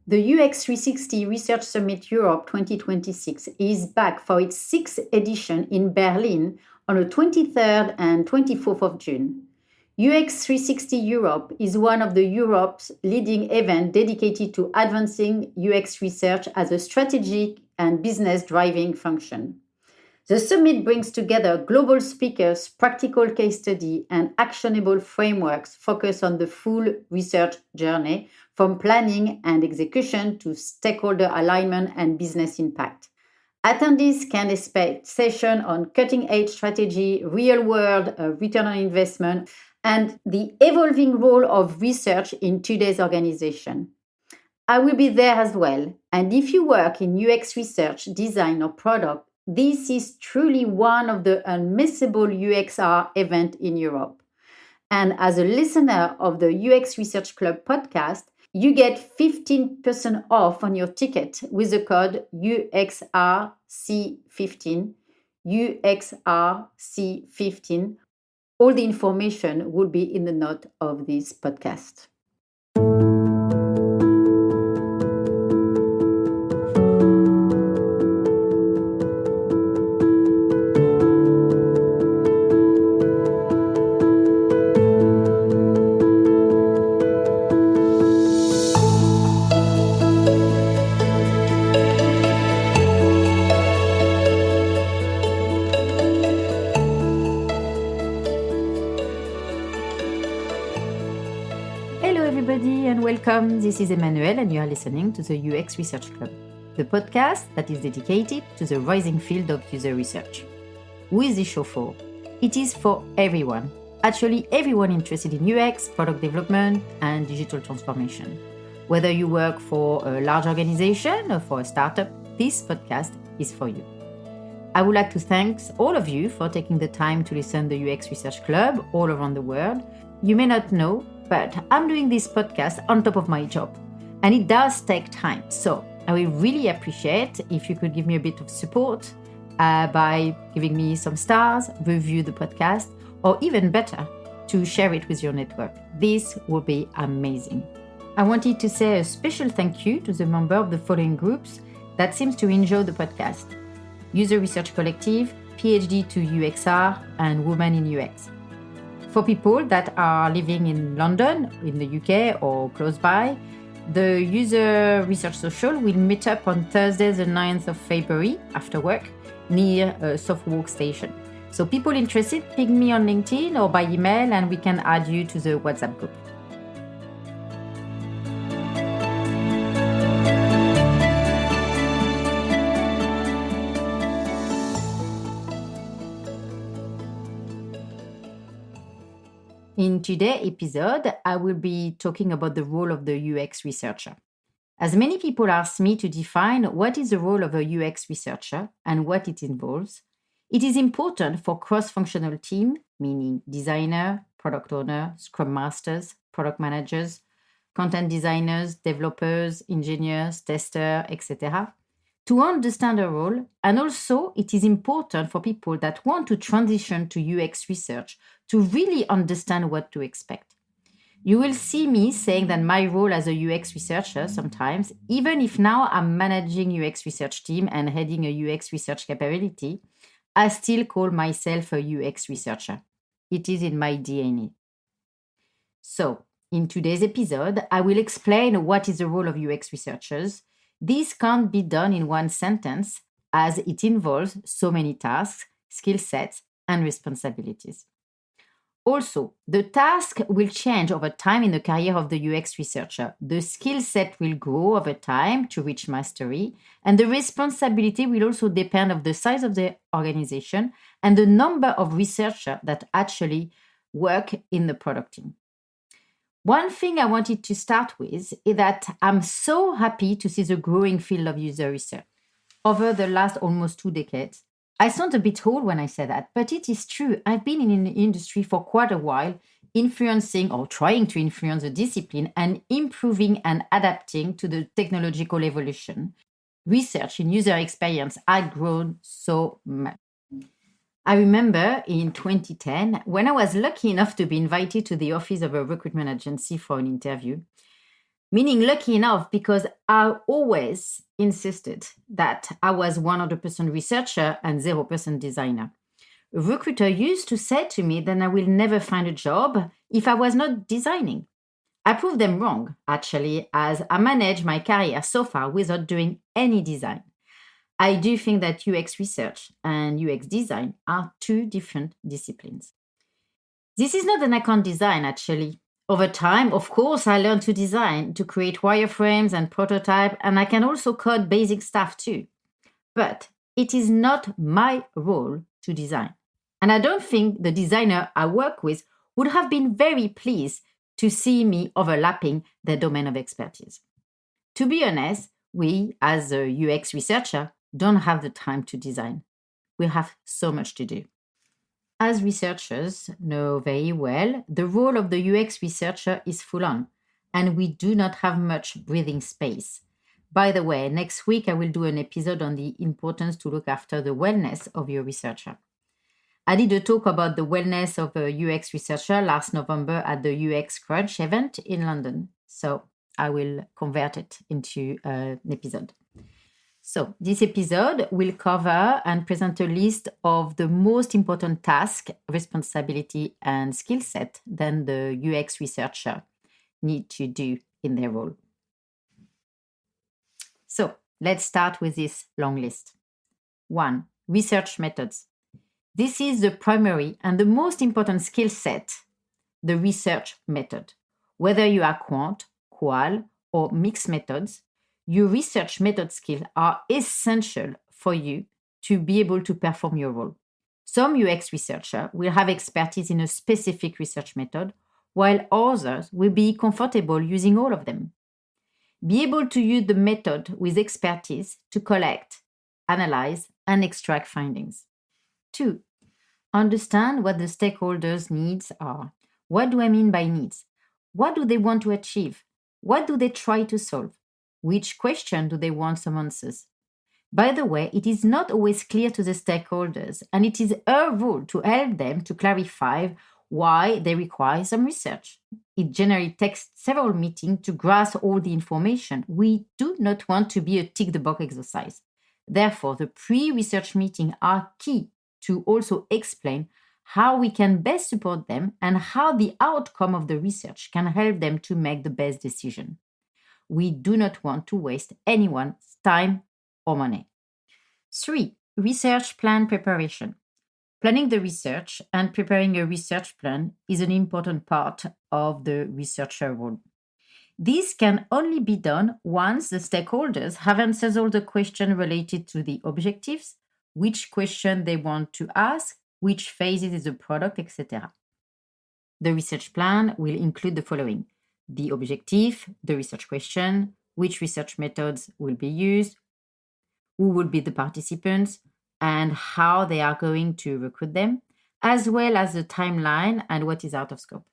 The UX 360 Research Summit Europe 2026 is back for its sixth edition in Berlin on the 23rd and 24th of June. UX 360 Europe is one of Europe's leading events dedicated to advancing UX research as a strategic and business driving function. The summit brings together global speakers, practical case study, and actionable frameworks focused on the full research journey, from planning and execution to stakeholder alignment and business impact. Attendees can expect sessions on cutting-edge strategy, real-world return on investment, and the evolving role of research in today's organization. I will be there as well, and if you work in UX research, design, or product, this is truly one of the unmissable UXR events in Europe. And as a listener of the UX Research Club podcast, you get 15% off on your ticket with the code UXRC15, UXRC15. All the information will be in the note of this podcast. Welcome, this is Emmanuel and you are listening to the UX Research Club, the podcast that is dedicated to the rising field of user research. Who is this show for? It is for everyone, actually everyone interested in UX, product development and digital transformation. Whether you work for a large organization or for a startup, this podcast is for you. I would like to thank all of you for taking the time to listen to the UX Research Club all around the world. You may not know, but I'm doing this podcast on top of my job, and it does take time. So I will really appreciate if you could give me a bit of support by giving me some stars, review the podcast, or even better, to share it with your network. This would be amazing. I wanted to say a special thank you to the member of the following groups that seems to enjoy the podcast: User Research Collective, PhD to UXR, and Women in UX. For people that are living in London, in the UK, or close by, the User Research Social will meet up on Thursday, the 9th of February, after work, near Southwark Station. So people interested, ping me on LinkedIn or by email, and we can add you to the WhatsApp group. In today's episode, I will be talking about the role of the UX researcher. As many people ask me to define what is the role of a UX researcher and what it involves, it is important for cross-functional team, meaning designer, product owner, scrum masters, product managers, content designers, developers, engineers, testers, etc., to understand a role, and also it is important for people that want to transition to UX research to really understand what to expect. You will see me saying that my role as a UX researcher sometimes, even if now I'm managing UX research team and heading a UX research capability, I still call myself a UX researcher. It is in my DNA. So, in today's episode, I will explain what is the role of UX researchers. This can't be done in one sentence as it involves so many tasks, skill sets, and responsibilities. Also, the task will change over time in the career of the UX researcher. The skill set will grow over time to reach mastery, and the responsibility will also depend on the size of the organization and the number of researchers that actually work in the product team. One thing I wanted to start with is that I'm so happy to see the growing field of user research. Over the last almost 2 decades, I sound a bit old when I say that, but it is true. I've been in the industry for quite a while, influencing or trying to influence the discipline and improving and adapting to the technological evolution. Research in user experience had grown so much. I remember in 2010, when I was lucky enough to be invited to the office of a recruitment agency for an interview, Meaning lucky enough because I always insisted that I was 100% researcher and 0% designer. A recruiter used to say to me that I will never find a job if I was not designing. I proved them wrong, actually, as I managed my career so far without doing any design. I do think that UX research and UX design are two different disciplines. This is not an account design, actually. Over time, of course, I learned to design, to create wireframes and prototype, and I can also code basic stuff too. But it is not my role to design. And I don't think the designer I work with would have been very pleased to see me overlapping their domain of expertise. To be honest, we, as a UX researcher, don't have the time to design. We have so much to do. As researchers know very well, the role of the UX researcher is full on, and we do not have much breathing space. By the way, next week I will do an episode on the importance to look after the wellness of your researcher. I did a talk about the wellness of a UX researcher last November at the UX Crunch event in London, so I will convert it into an episode. So, this episode will cover and present a list of the most important task, responsibility, and skill set that the UX researcher need to do in their role. So, let's start with this long list. 1. Research methods. This is the primary and the most important skill set, the research method. Whether you are quant, qual, or mixed methods, your research method skills are essential for you to be able to perform your role. Some UX researchers will have expertise in a specific research method, while others will be comfortable using all of them. Be able to use the method with expertise to collect, analyze, and extract findings. 2. Understand what the stakeholders' needs are. What do I mean by needs? What do they want to achieve? What do they try to solve? Which question do they want some answers? By the way, it is not always clear to the stakeholders, and it is our role to help them to clarify why they require some research. It generally takes several meetings to grasp all the information. We do not want to be a tick-the-box exercise. Therefore, the pre-research meetings are key to also explain how we can best support them and how the outcome of the research can help them to make the best decision. We do not want to waste anyone's time or money. 3. Research plan preparation. Planning the research and preparing a research plan is an important part of the researcher role. This can only be done once the stakeholders have answered all the questions related to the objectives, which question they want to ask, which phases is the product, etc. The research plan will include the following: the objective, the research question, which research methods will be used, who will be the participants, and how they are going to recruit them, as well as the timeline and what is out of scope.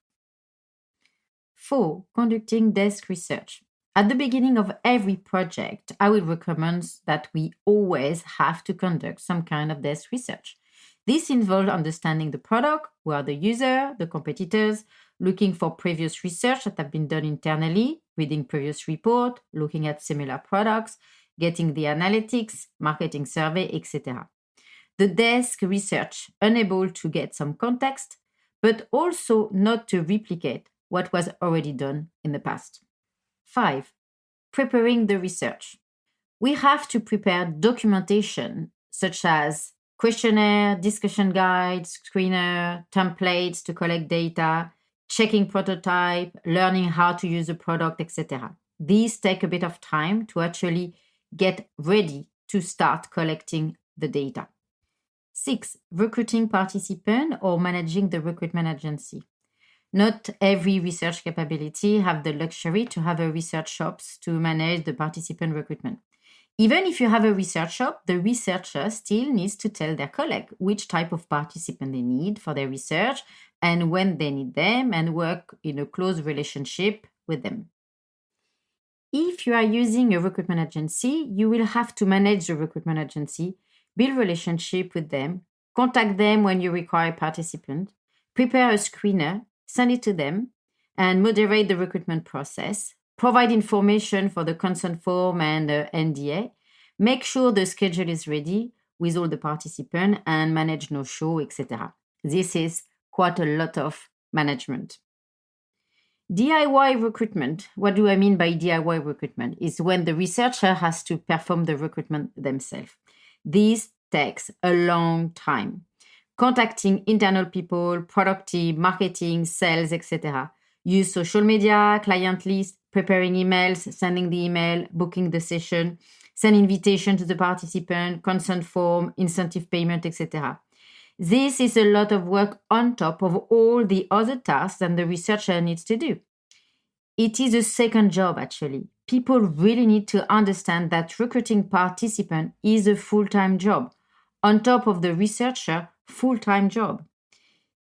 4. Conducting desk research. At the beginning of every project, I would recommend that we always have to conduct some kind of desk research. This involves understanding the product, who are the user, the competitors, looking for previous research that have been done internally, reading previous report, looking at similar products, getting the analytics, marketing survey, etc. The desk research enables to get some context, but also not to replicate what was already done in the past. 5. Preparing the research. We have to prepare documentation such as questionnaire, discussion guides, screener, templates to collect data, checking prototype, learning how to use the product, etc. These take a bit of time to actually get ready to start collecting the data. 6. Recruiting participant or managing the recruitment agency. Not every research capability have the luxury to have a research shops to manage the participant recruitment. Even if you have a research shop, the researcher still needs to tell their colleague which type of participant they need for their research and when they need them, and work in a close relationship with them. If you are using a recruitment agency, you will have to manage the recruitment agency, build relationship with them, contact them when you require participants, prepare a screener, send it to them, and moderate the recruitment process, provide information for the consent form and NDA, make sure the schedule is ready with all the participants, and manage no-show, etc. This is quite a lot of management. DIY recruitment. What do I mean by DIY recruitment? Is when the researcher has to perform the recruitment themselves. This takes a long time. Contacting internal people, product team, marketing, sales, etc. Use social media, client list, preparing emails, sending the email, booking the session, send invitation to the participant, consent form, incentive payment, etc. This is a lot of work on top of all the other tasks that the researcher needs to do. It is a second job, actually. People really need to understand that recruiting participants is a full-time job, on top of the researcher full-time job.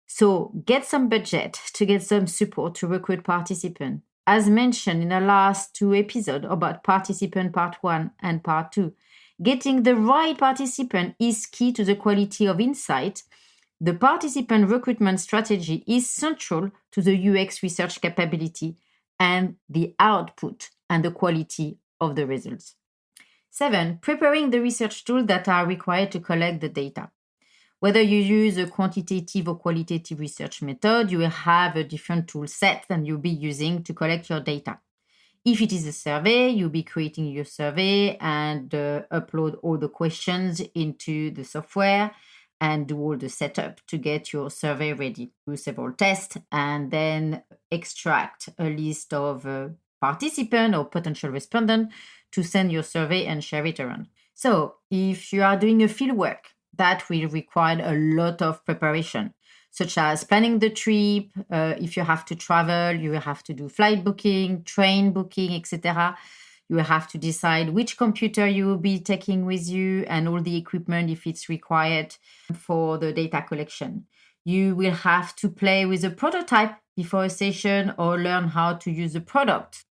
So get some budget to get some support to recruit participants. As mentioned in the last 2 episodes about participant part 1 and part 2, getting the right participant is key to the quality of insight. The participant recruitment strategy is central to the UX research capability and the output and the quality of the results. 7, preparing the research tools that are required to collect the data. Whether you use a quantitative or qualitative research method, you will have a different tool set than you'll be using to collect your data. If it is a survey, you'll be creating your survey and upload all the questions into the software and do all the setup to get your survey ready. Do several tests and then extract a list of participants or potential respondents to send your survey and share it around. So if you are doing a field work, that will require a lot of preparation, such as planning the trip. If you have to travel, you will have to do flight booking, train booking, etc. You will have to decide which computer you will be taking with you and all the equipment if it's required for the data collection. You will have to play with a prototype before a session or learn how to use the product.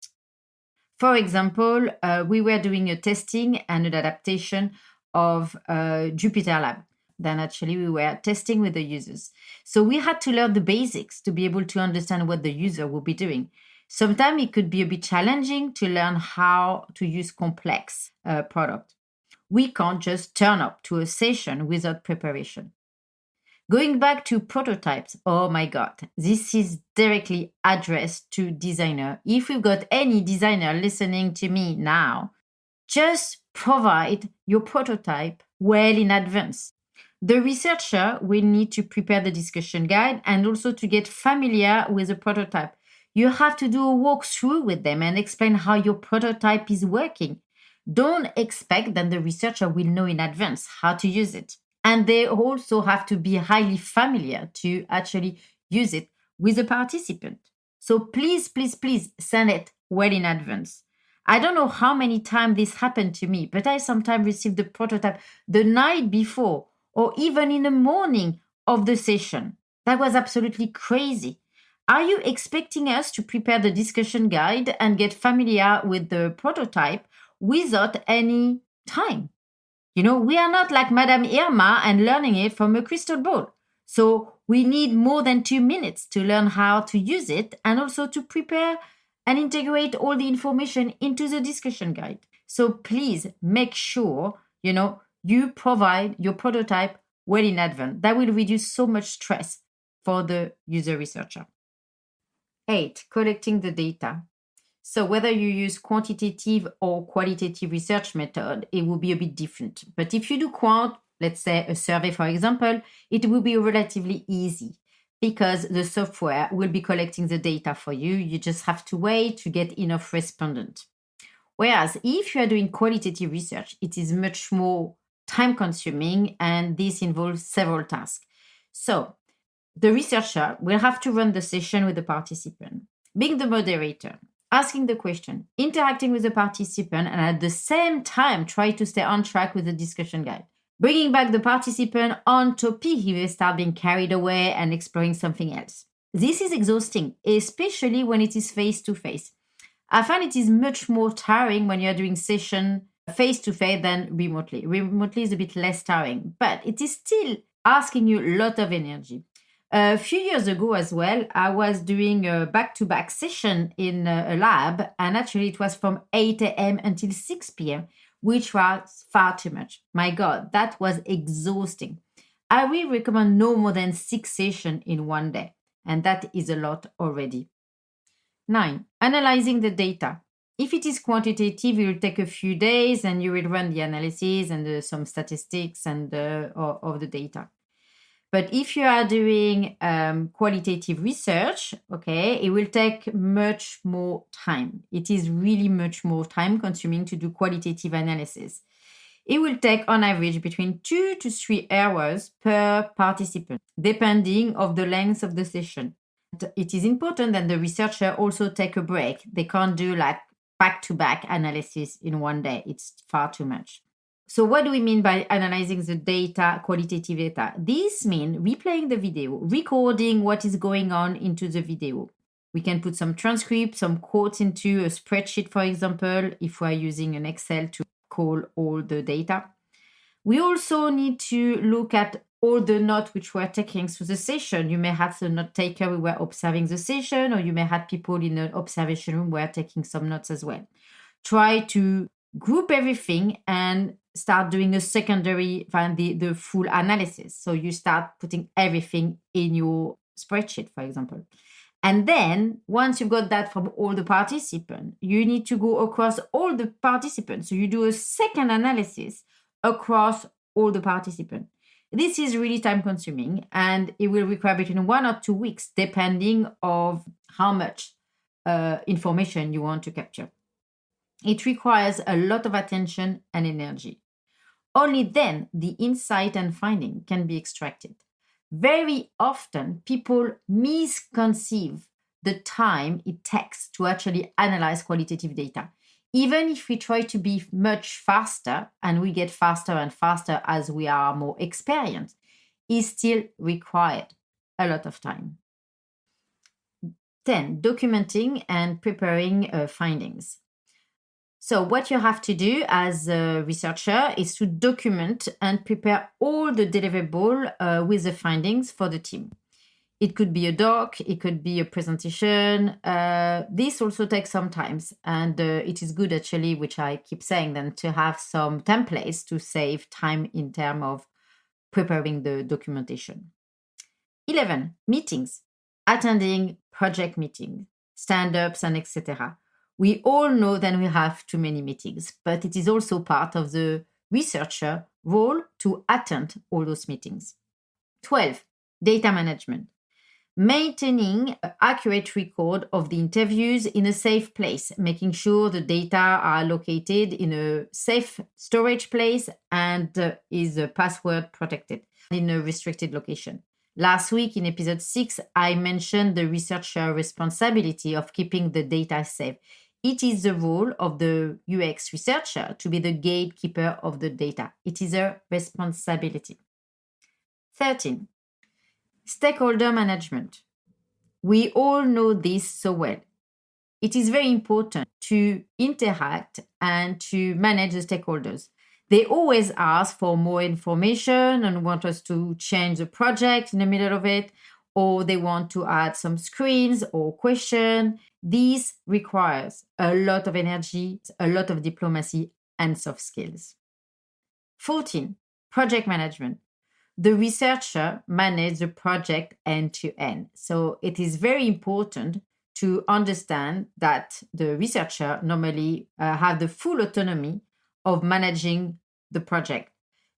For example, we were doing a testing and an adaptation of Jupyter Lab. Then actually we were testing with the users. So we had to learn the basics to be able to understand what the user will be doing. Sometimes it could be a bit challenging to learn how to use complex product. We can't just turn up to a session without preparation. Going back to prototypes, oh my God, this is directly addressed to designer. If we've got any designer listening to me now, just provide your prototype well in advance. The researcher will need to prepare the discussion guide and also to get familiar with the prototype. You have to do a walkthrough with them and explain how your prototype is working. Don't expect that the researcher will know in advance how to use it. And they also have to be highly familiar to actually use it with the participant. So please, please, please send it well in advance. I don't know how many times this happened to me, but I sometimes receive the prototype the night before or even in the morning of the session. That was absolutely crazy. Are you expecting us to prepare the discussion guide and get familiar with the prototype without any time? You know, we are not like Madame Irma and learning it from a crystal ball. So we need more than 2 minutes to learn how to use it and also to prepare and integrate all the information into the discussion guide. So please make sure, you provide your prototype well in advance. That will reduce so much stress for the user researcher. 8, collecting the data. So whether you use quantitative or qualitative research method, it will be a bit different. But if you do quant, let's say a survey, for example, it will be relatively easy because the software will be collecting the data for you. You just have to wait to get enough respondents. Whereas if you are doing qualitative research, it is much more time-consuming and this involves several tasks. So the researcher will have to run the session with the participant, being the moderator, asking the question, interacting with the participant, and at the same time try to stay on track with the discussion guide. Bringing back the participant on topic if they start being carried away and exploring something else. This is exhausting, especially when it is face-to-face. I find it is much more tiring when you're doing session face-to-face than remotely. Remotely is a bit less tiring, but it is still asking you a lot of energy. A few years ago as well, I was doing a back-to-back session in a lab, and actually it was from 8 a.m. until 6 p.m., which was far too much. My God, that was exhausting. I will recommend no more than 6 sessions in one day, and that is a lot already. 9. Analyzing the data. If it is quantitative, it will take a few days and you will run the analysis and some statistics and of the data. But if you are doing qualitative research, okay, it will take much more time. It is really much more time consuming to do qualitative analysis. It will take on average between 2 to 3 hours per participant, depending of the length of the session. It is important that the researcher also take a break. They can't do like back-to-back analysis in one day. It's far too much. So what do we mean by analyzing the data, qualitative data? This means replaying the video, recording what is going on into the video. We can put some transcript, some quotes into a spreadsheet, for example, if we're using an Excel to call all the data. We also need to look at all the notes which we're taking through the session. You may have the note taker who were observing the session, or you may have people in an observation room who are taking some notes as well. Try to group everything and start doing a secondary, the full analysis. So you start putting everything in your spreadsheet, for example. And then once you've got that from all the participants, you need to go across all the participants. So you do a second analysis across all the participants. This is really time consuming and it will require between 1 or 2 weeks, depending of how much information you want to capture. It requires a lot of attention and energy. Only then the insight and finding can be extracted. Very often, people misconceive the time it takes to actually analyze qualitative data. Even if we try to be much faster, and we get faster and faster as we are more experienced, it still required a lot of time. 10. Documenting and preparing findings. So what you have to do as a researcher is to document and prepare all the deliverable with the findings for the team. It could be a doc, it could be a presentation. This also takes some time, and it is good actually, which I keep saying then, to have some templates to save time in terms of preparing the documentation. 11. Meetings. Attending project meetings, stand-ups, and etc. We all know that we have too many meetings, but it is also part of the researcher role to attend all those meetings. 12. Data management. Maintaining an accurate record of the interviews in a safe place, making sure the data are located in a safe storage place and is password protected in a restricted location. Last week in episode 6, I mentioned the researcher responsibility of keeping the data safe. It is the role of the UX researcher to be the gatekeeper of the data. It is a responsibility. 13. Stakeholder management. We all know this so well. It is very important to interact and to manage the stakeholders. They always ask for more information and want us to change the project in the middle of it, or they want to add some screens or question. This requires a lot of energy, a lot of diplomacy, and soft skills. 14. Project management. The researcher manages the project end to end. So it is very important to understand that the researcher normally have the full autonomy of managing the project.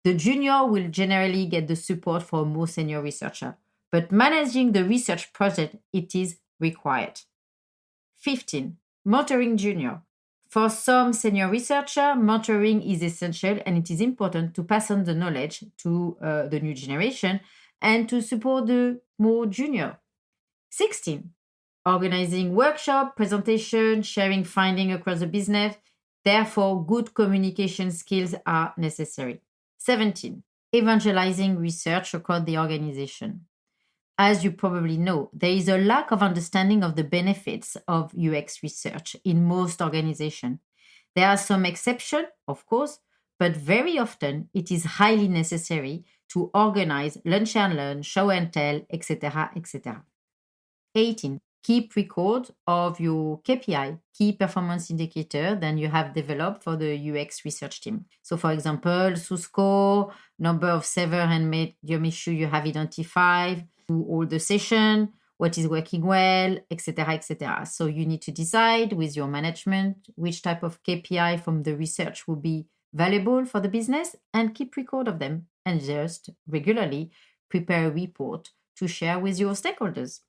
The junior will generally get the support for a more senior researcher, but managing the research project, it is required. 15. Mentoring junior. For some senior researcher, mentoring is essential, and it is important to pass on the knowledge to the new generation and to support the more junior. 16. Organizing workshop, presentation, sharing findings across the business. Therefore, good communication skills are necessary. 17. Evangelizing research across the organization. As you probably know, there is a lack of understanding of the benefits of UX research in most organizations. There are some exceptions, of course, but very often it is highly necessary to organize lunch and learn, show and tell, etc., etc. 18. Keep record of your KPI, key performance indicator, that you have developed for the UX research team. So, for example, score, number of server and medium issue you have identified, all the session, what is working well, etc., etc. So you need to decide with your management which type of KPI from the research will be valuable for the business and keep record of them and just regularly prepare a report to share with your stakeholders.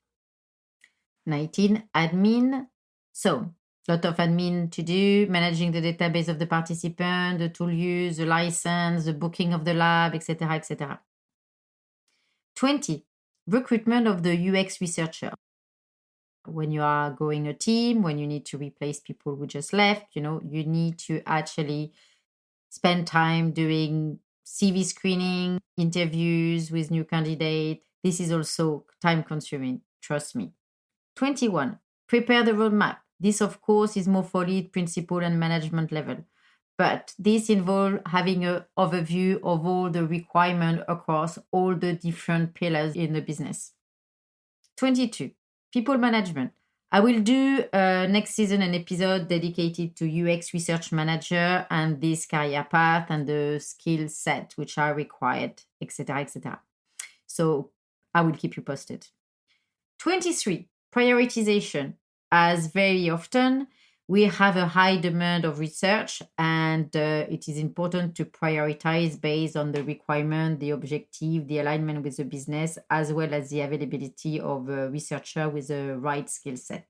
19, admin. So, lot of admin to do, managing the database of the participant, the tool use, the license, the booking of the lab, etc., etc. 20, recruitment of the UX researcher. When you are growing a team, when you need to replace people who just left, you need to actually spend time doing CV screening, interviews with new candidates. This is also time consuming, trust me. 21, prepare the roadmap. This, of course, is more for lead, principal, and management level. But this involves having an overview of all the requirements across all the different pillars in the business. 22, people management. I will do next season an episode dedicated to UX research manager and this career path and the skill set which are required, etc., etc. So I will keep you posted. 23, prioritization. As very often, we have a high demand of research and it is important to prioritize based on the requirement, the objective, the alignment with the business, as well as the availability of a researcher with the right skill set.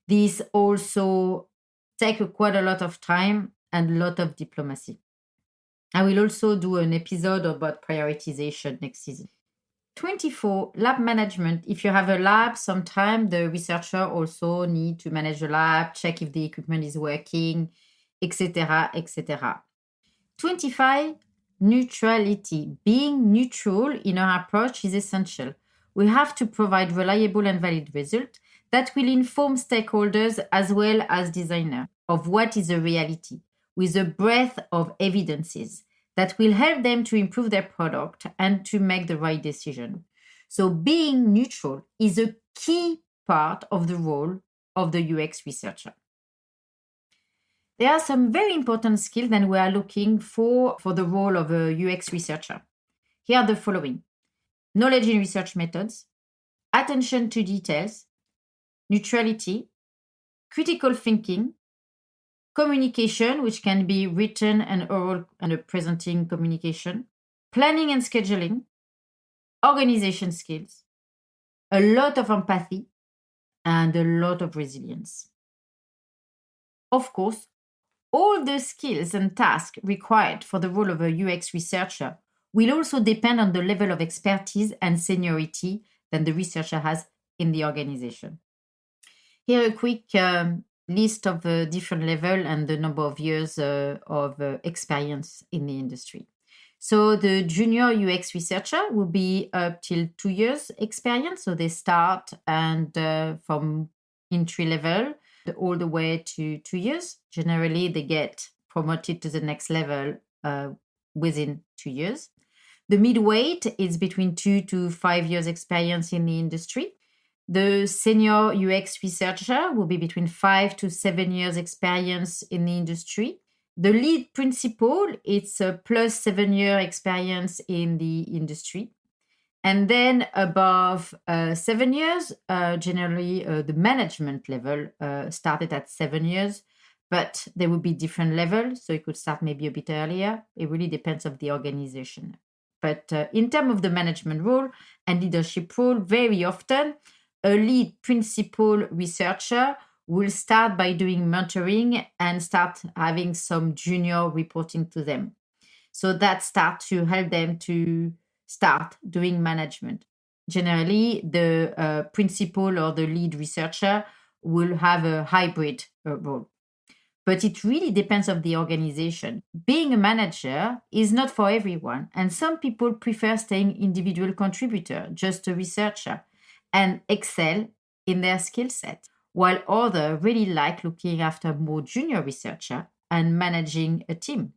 This also takes quite a lot of time and a lot of diplomacy. I will also do an episode about prioritization next season. 24, lab management. If you have a lab, sometimes the researcher also need to manage the lab, check if the equipment is working, etc., etc. 25, neutrality. Being neutral in our approach is essential. We have to provide reliable and valid results that will inform stakeholders as well as designers of what is the reality, with a breadth of evidences that will help them to improve their product and to make the right decision. So being neutral is a key part of the role of the UX researcher. There are some very important skills that we are looking for the role of a UX researcher. Here are the following: knowledge in research methods, attention to details, neutrality, critical thinking, communication, which can be written and oral and a presenting communication, planning and scheduling, organization skills, a lot of empathy, and a lot of resilience. Of course, all the skills and tasks required for the role of a UX researcher will also depend on the level of expertise and seniority that the researcher has in the organization. Here, a quick list of the different level and the number of years of experience in the industry. So the junior UX researcher will be up till 2 years experience. So they start and from entry level all the way to 2 years. Generally, they get promoted to the next level within 2 years. The mid-weight is between 2 to 5 years experience in the industry. The senior UX researcher will be between 5 to 7 years experience in the industry. The lead principal, it's a plus 7-year experience in the industry. And then above 7 years, generally the management level started at 7 years, but there will be different levels. So it could start maybe a bit earlier. It really depends on the organization. But in terms of the management role and leadership role, very often, a lead principal researcher will start by doing mentoring and start having some junior reporting to them. So that starts to help them to start doing management. Generally, the principal or the lead researcher will have a hybrid role. But it really depends on the organization. Being a manager is not for everyone, and some people prefer staying individual contributor, just a researcher, and excel in their skill set, while others really like looking after more junior researcher and managing a team.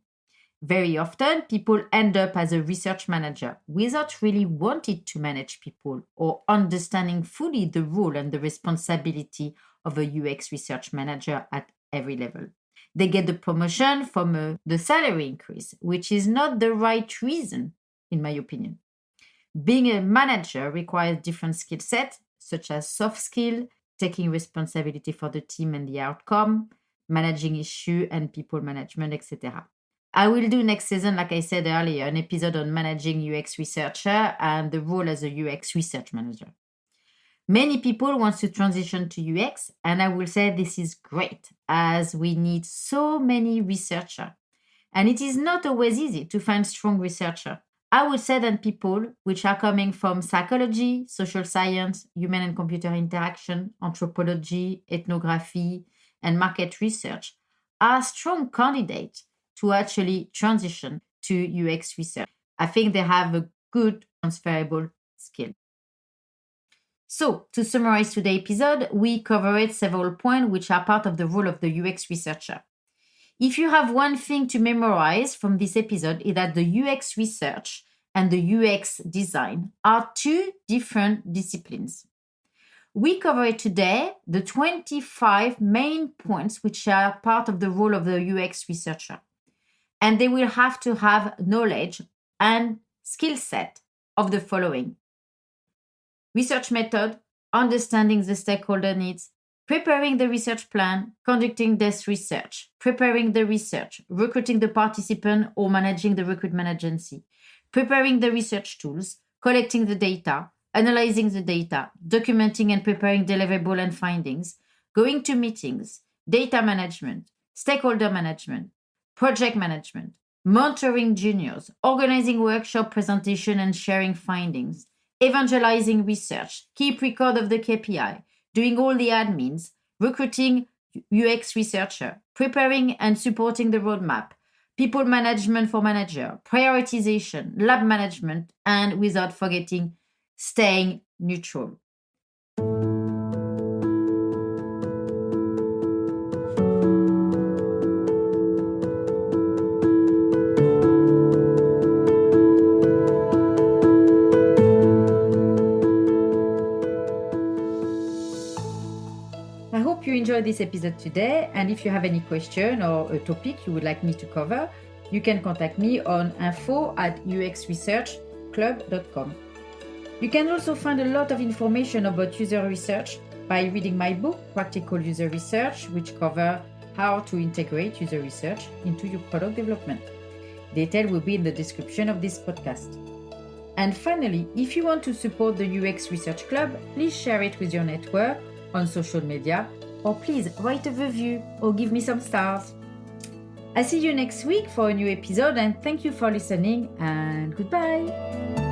Very often, people end up as a research manager without really wanting to manage people or understanding fully the role and the responsibility of a UX research manager at every level. They get the promotion from the salary increase, which is not the right reason, in my opinion. Being a manager requires different skill sets, such as soft skill, taking responsibility for the team and the outcome, managing issue and people management, etc. I will do next season, like I said earlier, an episode on managing UX researcher and the role as a UX research manager. Many people want to transition to UX, and I will say this is great as we need so many researchers. And it is not always easy to find strong researchers. I would say that people which are coming from psychology, social science, human and computer interaction, anthropology, ethnography, and market research are strong candidates to actually transition to UX research. I think they have a good transferable skill. So, to summarize today's episode, we covered several points which are part of the role of the UX researcher. If you have one thing to memorize from this episode, is that the UX research and the UX design are two different disciplines. We covered today the 25 main points which are part of the role of the UX researcher. And they will have to have knowledge and skill set of the following: research method, understanding the stakeholder needs, preparing the research plan, conducting desk research, preparing the research, recruiting the participant or managing the recruitment agency, preparing the research tools, collecting the data, analyzing the data, documenting and preparing deliverable and findings, going to meetings, data management, stakeholder management, project management, mentoring juniors, organizing workshop presentation and sharing findings, evangelizing research, keep record of the KPI, doing all the admins, recruiting UX researcher, preparing and supporting the roadmap, people management for manager, prioritization, lab management, and without forgetting, staying neutral. I hope you enjoyed this episode today, and if you have any question or a topic you would like me to cover, you can contact me on info@uxresearchclub.com. You can also find a lot of information about user research by reading my book, Practical User Research, which covers how to integrate user research into your product development. Detail will be in the description of this podcast. And finally, if you want to support the UX Research Club, please share it with your network on social media, or please write a review or give me some stars. I'll see you next week for a new episode, and thank you for listening, and goodbye.